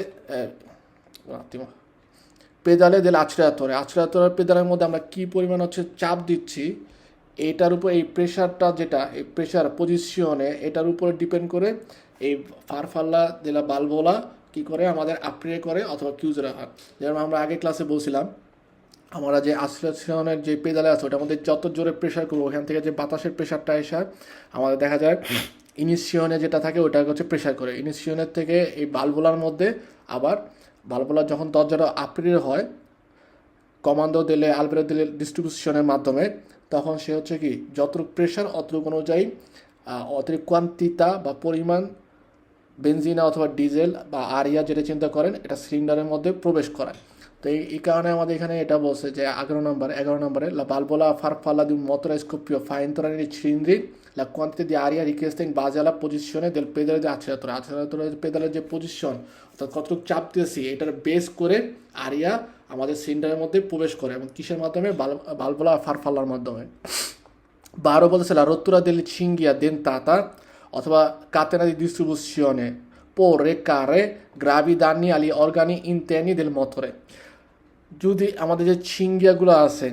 dell'acceleratore। acceleratore পেডালের মধ্যে আমরা কি পরিমাণ হচ্ছে চাপ দিচ্ছি এটার উপর, এই প্রেশারটা যেটা এই প্রেশার পজিশনে এটার উপরে ডিপেন্ড করে এই ফারফাল্লা দেলা বালভোলা কী করে আমাদের আপ্রিয়ে করে অথবা কিউজরা হয়। যেমন আমরা আগে ক্লাসে বলছিলাম আমরা যে অ্যাক্সিলারেশনের যে পেডালে আছে ওটার মধ্যে যত জোরে প্রেশার করবো ওখান থেকে যে বাতাসের প্রেশারটা এসে আমাদের দেখা যায় ইনিশিয়নে যেটা থাকে ওটাকে হচ্ছে প্রেশার করে। ইনিশিয়নের থেকে এই বালভোলার মধ্যে আবার বালভোলার যখন দরজাটা আপ্রিয়ে হয় কমান্ডো দিলে আলবেরো দিলে ডিস্ট্রিবিউশনের মাধ্যমে, তখন সে হচ্ছে কি যতটুকু প্রেশার অতটুকু অনুযায়ী অতিরিক্ত কোয়ান্টিতা বা পরিমাণ বেনজিনা অথবা ডিজেল বা আরিয়া যেটা চিন্তা করেন এটা সিলিন্ডারের মধ্যে প্রবেশ করায়। তো এই কারণে আমাদের এখানে এটা বলছে যে 11 নম্বরে লা valvola a farfalla di un motore a scoppio fa entrare nei cilindri la quantità di aria richiesta in base alla posizione del pedale di acceleratore acceleratore পেডালের যে পজিশন অর্থাৎ কতটুকু চাপ দিয়েছি এটার বেস করে আরিয়া আমাদের সিলিন্ডারের মধ্যে প্রবেশ করে এবং কিসের মাধ্যমে ভালভোলা ফারফাল্লার মাধ্যমে 12 বলতেছে la rottura delle cinghia dentata অথবা catena di distribuzione può recare gravi danni agli organi interni del motore যদি আমাদের যে ছিঙ্গিয়াগুলো আছে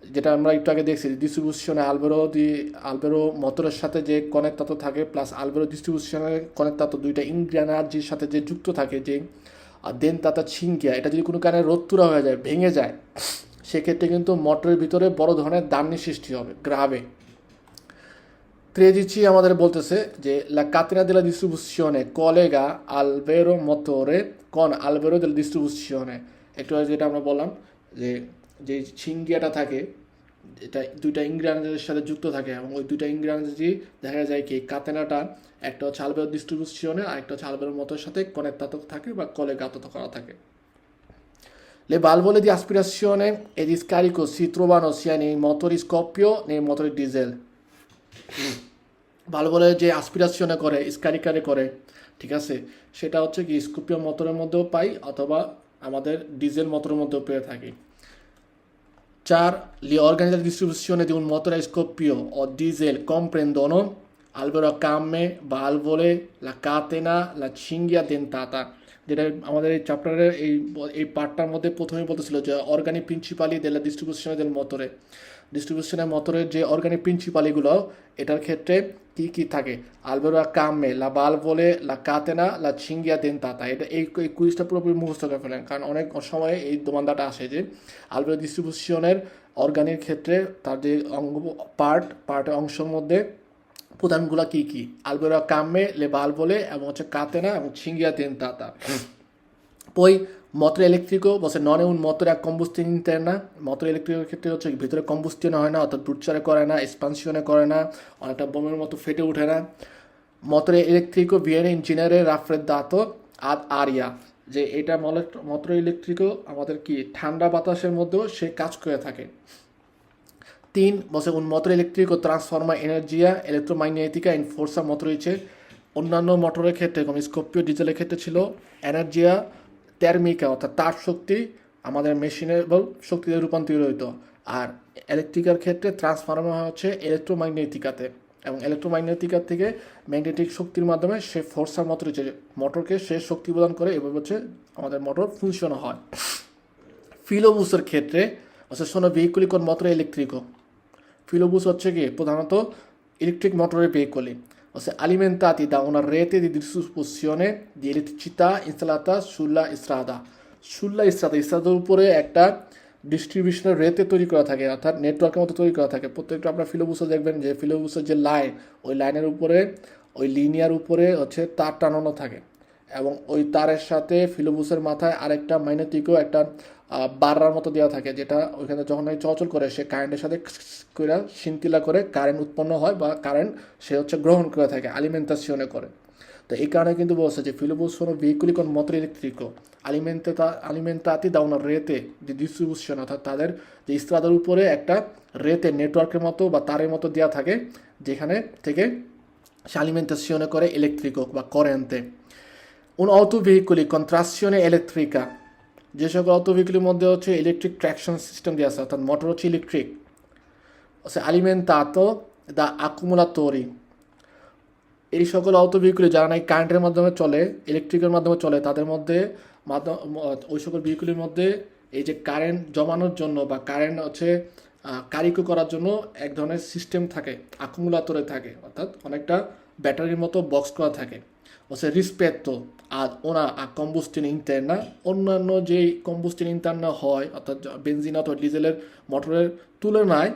যেটা আমরা একটু আগে দেখছি ডিস্ট্রিবিউশনে আলবেরো মোটরের সাথে যে কনেক্টাতো থাকে প্লাস আলবেরো ডিস্ট্রিবিউশনের কনেক্টাতো দুইটা ইনগ্রেনার্জির সাথে যে যুক্ত থাকে যে দেনতাতা ছিঙ্গিয়া এটা যদি কোনো কারণে রোত্তুরা হয়ে যায় ভেঙে যায় সেক্ষেত্রে কিন্তু মোটরের ভিতরে বড় ধরনের দান্নি সৃষ্টি হবে গ্রাবে 13 আমাদের বলতেছে যে la catena della distribuzione collega al vero motore con al vero della distribuzione একটু আগে যেটা আমরা বললাম যে যে ছিঙ্গিয়াটা থাকে এটা দুইটা ইনগ্রেনার্জির সাথে যুক্ত থাকে এবং ওই দুইটা ইনগ্রেনার্জি দেখা যায় কি কাতেনাটা একটা হচ্ছে আলবেরো ডিস্ট্রিবিউশনে আর একটা হচ্ছে আলবেরো মোটরের সাথে কনেক্টাতো থাকে বা কলেগাতো করা থাকে Le valvole di aspirazione e di scarico si trovano sia nei motori scoppio nei motori diesel ভালভোলে যে অ্যাসপিরেশনে করে স্কারিকারে করে ঠিক আছে সেটা হচ্ছে কি স্কোপিও মোটরের মধ্যেও পাই অথবা আমাদের ডিজেল মোটরের মধ্যেও পেয়ে থাকি 4 gli organi di distribuzione di un motore a scoppio o diesel comprendono albero a camme, valvole, la catena, la cinghia dentata যেটা আমাদের এই চ্যাপ্টারের এই পার্টটার মধ্যে প্রথমেই বলতেছিল যে অর্গানি প্রিন্সিপালি দেলা ডিস্ট্রিবিউশনে del motore ডিস্ট্রিবিউশনের মোটরের যে অর্গানিক প্রিন্সিপালিগুলো এটার ক্ষেত্রে কি কি থাকে আলবেরো আ কামে লা ভালভোলে লা কাতেনা লা cinghia dentata এটা এই কুইজটা পুরোপুরি মুখস্থ করে ফেলেন কারণ অনেক সময় এই দোমানদাটা আসে যে আলবেরো ডিস্ট্রিবিউশনের অর্গানির ক্ষেত্রে তার যে পার্টের অংশের মধ্যে প্রধানগুলো কি কি আলবেরো আ কামে লে ভালভোলে এবং হচ্ছে কাতেনা এবং cinghia dentata poi motore elettrico বলছে non è un motore a combustione interna motore elettrico ক্ষেত্রে হচ্ছে ভিতরে কম্বুস্টিন হয় না অর্থাৎ ব্রুচারে করে না এক্সপানশনে করে না অনেকটা বোমের মতো ফেটে ওঠে না motore elettrico viene in genere raffreddato ad aria যে এটা motore elettrico আমাদের কি ঠান্ডা বাতাসের মধ্যেও সে কাজ করে থাকে 3 বলছে un motore elettrico trasforma energia elettromagnetica in forza motrice অন্যান্য মোটরের ক্ষেত্রে যেমন স্কোপিও ডিজেলের ক্ষেত্রে ছিল এনার্জিয়া টার্মিকা অর্থাৎ তাপ শক্তি আমাদের মেশিনেবল শক্তিতে রূপান্তরিত হইতো আর ইলেকট্রিকার ক্ষেত্রে ট্রান্সফরমার হচ্ছে ইলেকট্রোম্যাগনেটিকাতে এবং ইলেকট্রোম্যাগনেটিকার থেকে ম্যাগনেটিক শক্তির মাধ্যমে সে ফোর্সার মোটরকে সে শক্তি প্রদান করে এভাবে হচ্ছে আমাদের মোটর ফুংশন হয় ফিলোবুসের ক্ষেত্রে হচ্ছে sono veicoli con motore elettrico ফিলোবুস হচ্ছে কি প্রধানত ইলেকট্রিক মোটরের ভেহিকলি ossia alimentati da una rete di distribuzione di elettricità installata sulla strada স্ট্রাদার উপরে একটা ডিস্ট্রিবিউশনের রেতে তৈরি করা থাকে অর্থাৎ নেটওয়ার্কের মতো তৈরি করা থাকে প্রত্যেকটা আপনার ফিলোবুসে দেখবেন যে ফিলোবুসের যে লাইন ওই লাইনের উপরে ওই লিনিয়ার উপরে হচ্ছে তার টানানো থাকে এবং ওই তারের সাথে ফিলোবুসের মাথায় আরেকটা ম্যাগনেটিকও একটা বাররার মতো দেওয়া থাকে যেটা ওইখানে যখন চলাচল করে সে কারেন্টের সাথে করে শিন্তিলা করে কারেন্ট উৎপন্ন হয় বা কারেন্ট সে হচ্ছে গ্রহণ করে থাকে আলিমেন্টাসিওনে করে তো এই কারণে কিন্তু বলছে যে ফিলোবুস sono veicoli con motore elettrico alimentati da una rete di distribuzione অর্থাৎ তাদের যে স্ট্রাদার উপরে একটা রেতে নেটওয়ার্কের মতো বা তারের মতো দেওয়া থাকে যেখানে থেকে সে alimentazione করে ইলেকট্রিকো বা কারেন্টে un autoveicoli con trazione elettrica যে সকল অটোভেহিকলের মধ্যে হচ্ছে ইলেকট্রিক ট্র্যাকশন সিস্টেম দেওয়া আছে অর্থাৎ মোটর হচ্ছে ইলেকট্রিক alimentato da accumulatori এই সকল অটোভেহিকল যারা নাই কারেন্টের মাধ্যমে চলে ইলেকট্রিকের মাধ্যমে চলে তাদের মধ্যে ওই সকল ভেহিকলের মধ্যে এই যে কারেন্ট জমানোর জন্য বা কারেন্ট হচ্ছে কারিকো করার জন্য এক ধরনের সিস্টেম থাকে accumulatore থাকে অর্থাৎ অনেকটা ব্যাটারির মতো বক্স করা থাকে rispetto ad una combustione interna অন্যান্য যে কম্বুস্টিন ইন্টারনা হয় অর্থাৎ বেনজিন অথবা ডিজেলের মোটরের তুলনায়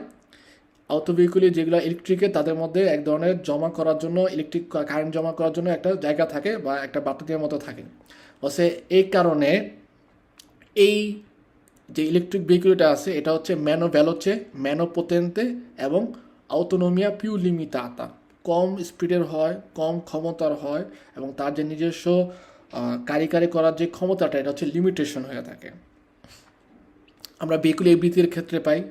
অটোভেহিকলি যেগুলো ইলেকট্রিকে তাদের মধ্যে এক ধরনের জমা করার জন্য ইলেকট্রিক কারেন্ট জমা করার জন্য একটা জায়গা থাকে বা একটা বাতাসের মতো থাকে এই কারণে এই যে ইলেকট্রিক ভেহিকলটা আছে এটা হচ্ছে ম্যানো ভেলোচে ম্যানো পোতেন্তে এবং অটোনোমিয়া পিউ লিমিটাতা কম স্পিডের হয় কম ক্ষমতার হয় এবং তার যে নিজস্ব কারিকারি করার যে ক্ষমতাটা এটা হচ্ছে লিমিটেশন হয়ে থাকে আমরা ভেহিকুল এবিলিটির ক্ষেত্রে পাই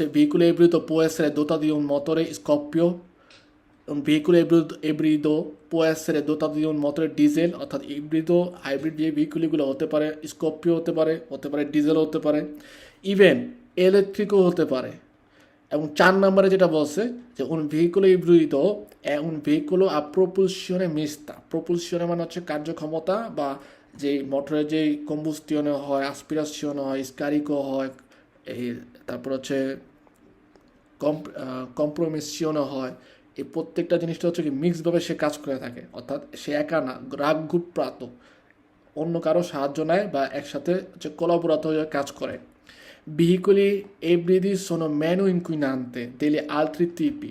veicolo ibrido può essere dotato di un motore scoppio ভেহিকুলো এব্রিদো può essere dotato di un motore diesel অর্থাৎ ইব্রিদো হাইব্রিড যে ভেহিকুলগুলো হতে পারে স্করপিও হতে পারে ডিজেল হতে পারে ইভেন ইলেকট্রিকও হতে পারে। এবং 4 নম্বরে যেটা বলছে যে un veicolo ibrido è un veicolo a propulsione mista। প্রপুলশনে মানে হচ্ছে কার্যক্ষমতা বা যে মোটরের যে কম্বুস্টিয়নে হয়, অ্যাসপিরেশন হয়, স্কারিকো হয়, এই তারপর হচ্ছে কম্প্রোমিশনও হয়, এই প্রত্যেকটা জিনিসটা হচ্ছে কি মিক্সভাবে সে কাজ করে থাকে, অর্থাৎ সে একা না, রাগগুপ্রাত অন্য কারো সাহায্য নেয় বা একসাথে হচ্ছে কোলাবোরাতো হয়ে কাজ করে। Veicoli ibridi sono meno inquinanti degli altri tipi।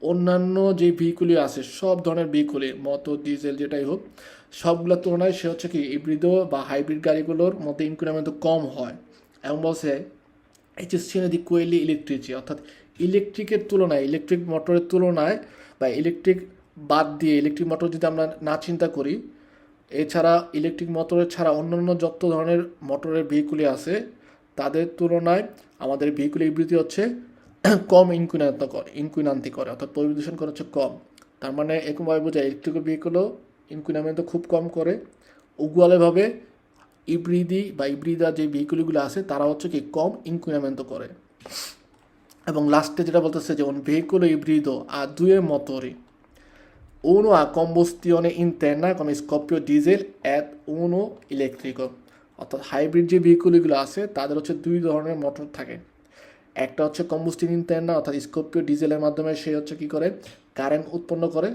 অন্যান্য যে ভেহিকুলি আছে সব ধরনের ভেহিকুলি মোটর ডিজেল যেটাই হোক সবগুলোর তুলনায় সে হচ্ছে কি ইব্রিদো বা হাইব্রিড গাড়িগুলোর মধ্যে ইনক্রিমেন্ট কম হয়। এবং বলছে এচএসসিনে দি কোয়েলি ইলেকট্রিসি অর্থাৎ ইলেকট্রিকের তুলনায় ইলেকট্রিক মোটরের তুলনায় বা ইলেকট্রিক বাদ দিয়ে ইলেকট্রিক মোটর যদি আমরা না চিন্তা করি, এছাড়া ইলেকট্রিক মোটরের ছাড়া অন্যান্য যত ধরনের মোটরের ভেহিকুলি আছে তাদের তুলনায় আমাদের ভেহিকুল ইব্রিদি হচ্ছে কম ইনকুইনান্তি করে অর্থাৎ পরিবেশন করে হচ্ছে কম। তার মানে এরকমভাবে বোঝায় ইলেকট্রিক্যাল ভেহিকুলও ইনকুইনামেন্ট খুব কম করে, উগুয়ালেভাবে ইব্রিদি বা ইব্রিদা যে ভেহিকুলগুলো আছে তারা হচ্ছে কি কম ইনকুইনামেন্ট করে। এবং লাস্টে যেটা বলতেছে যে ভেহিকুলো ইব্রিদো আর দুয়ে মোটরি uno a combustione interna come scoppio diesel et uno elettrico অর্থাৎ হাইব্রিড যে ভেহিকুলগুলো আছে তাদের হচ্ছে দুই ধরনের মোটর থাকে, একটা হচ্ছে কম্বুস্টিন ইন্টারনা অর্থাৎ স্করপিও ডিজেলের মাধ্যমে সে হচ্ছে কি করে কারেন্ট উৎপন্ন করে,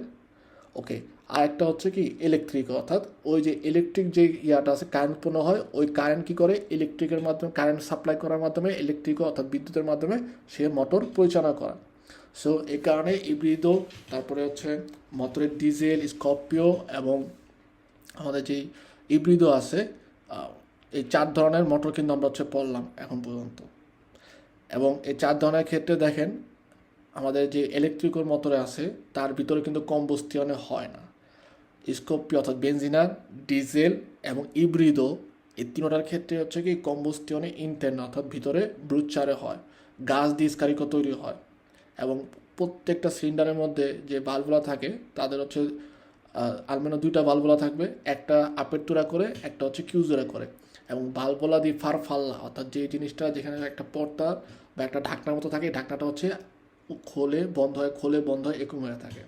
ওকে, আর একটা হচ্ছে কি ইলেকট্রিক অর্থাৎ ওই যে ইলেকট্রিক যে ইয়াটা আছে কারেন্ট উৎপন্ন হয় ওই কারেন্ট কি করে ইলেকট্রিকের মাধ্যমে কারেন্ট সাপ্লাই করার মাধ্যমে ইলেকট্রিক অর্থাৎ বিদ্যুতের মাধ্যমে সে মোটর পরিচালনা করা। সো এই কারণে ইব্রিদো তারপরে হচ্ছে মোটরের ডিজেল স্করপিও এবং আমাদের যে ইব্রিদো আছে এই 4 ধরনের মোটর কিন্তু আমরা হচ্ছে পড়লাম এখন পর্যন্ত। এবং এই 4 ধরনের ক্ষেত্রে দেখেন আমাদের যে ইলেকট্রিক্যাল মোটরে আছে তার ভিতরে কিন্তু কম্বুস্টিয়নে হয় না। স্করপিও অর্থাৎ বেনজিনার, ডিজেল এবং ইব্রিদো এই তিনটার ক্ষেত্রে হচ্ছে কি কম্বুস্টিয়নে ইন্টারনা অর্থাৎ ভিতরে ব্রুচারে হয়, গাছ দিয়ে স্কারিকো তৈরি হয়। এবং প্রত্যেকটা সিলিন্ডারের মধ্যে যে ভালভগুলো থাকে তাদের হচ্ছে আলমেনো 2টা ভালভগুলো থাকবে, একটা আপেরতুরা করে একটা হচ্ছে কিউজোরা করে। এবং ভালভগুলা দিয়ে ফারফাল্লা অর্থাৎ যে জিনিসটা যেখানে একটা পর্দা বা একটা ঢাকনার মতো থাকে ঢাকনাটা হচ্ছে খোলে বন্ধ হয় এরকম হয়ে থাকে।